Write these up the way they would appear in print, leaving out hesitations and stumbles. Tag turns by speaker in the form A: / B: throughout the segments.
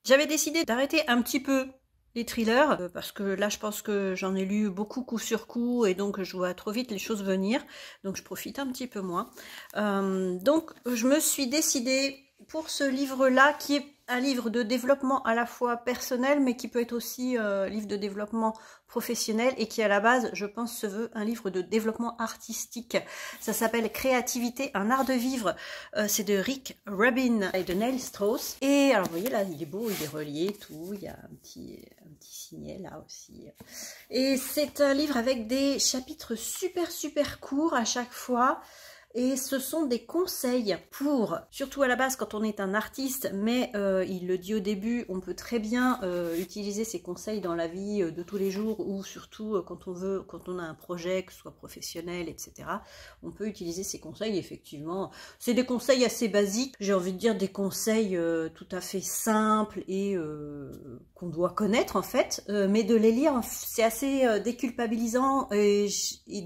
A: J'avais décidé d'arrêter un petit peu les thrillers, parce que là je pense que j'en ai lu beaucoup coup sur coup et donc je vois trop vite les choses venir, donc je profite un petit peu moins. Donc je me suis décidée pour ce livre-là, qui est un livre de développement à la fois personnel, mais qui peut être aussi livre de développement professionnel et qui à la base, je pense, se veut un livre de développement artistique. Ça s'appelle Créativité, un art de vivre. C'est de Rick Rubin et de Neil Strauss. Et alors vous voyez là, il est beau, il est relié, tout. Il y a un petit signet là aussi. Et c'est un livre avec des chapitres super courts à chaque fois. Et ce sont des conseils pour, surtout à la base quand on est un artiste, mais il le dit au début, on peut très bien utiliser ces conseils dans la vie de tous les jours ou surtout quand on a un projet, que ce soit professionnel, etc. On peut utiliser ces conseils, effectivement. C'est des conseils assez basiques, j'ai envie de dire des conseils tout à fait simples et qu'on doit connaître en fait, mais de les lire, c'est assez déculpabilisant et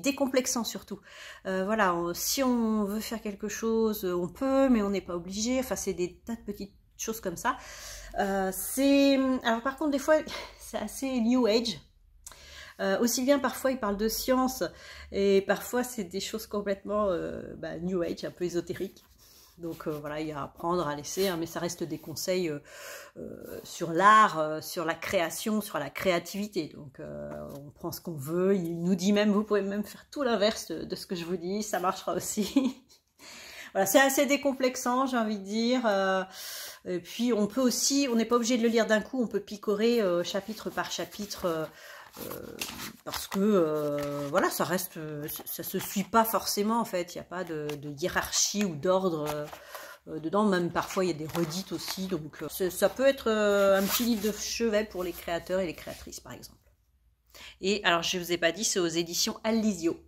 A: décomplexant surtout. Voilà, si on veut faire quelque chose, on peut, mais on n'est pas obligé. Enfin, c'est des tas de petites choses comme ça. Alors par contre, des fois, c'est assez New Age. Aussi bien parfois il parle de science et parfois c'est des choses complètement New Age, un peu ésotériques. Donc voilà, il y a à apprendre, à laisser, hein, mais ça reste des conseils sur l'art, sur la création, sur la créativité. Donc on prend ce qu'on veut, il nous dit même, vous pouvez même faire tout l'inverse de ce que je vous dis, ça marchera aussi. Voilà, c'est assez décomplexant, j'ai envie de dire. Et puis on peut aussi, on n'est pas obligé de le lire d'un coup, on peut picorer chapitre par chapitre. Parce que voilà, ça reste, ça se suit pas forcément en fait, il n'y a pas de hiérarchie ou d'ordre dedans, même parfois il y a des redites aussi, donc ça peut être un petit livre de chevet pour les créateurs et les créatrices par exemple. Et alors je vous ai pas dit, c'est aux éditions Allisio.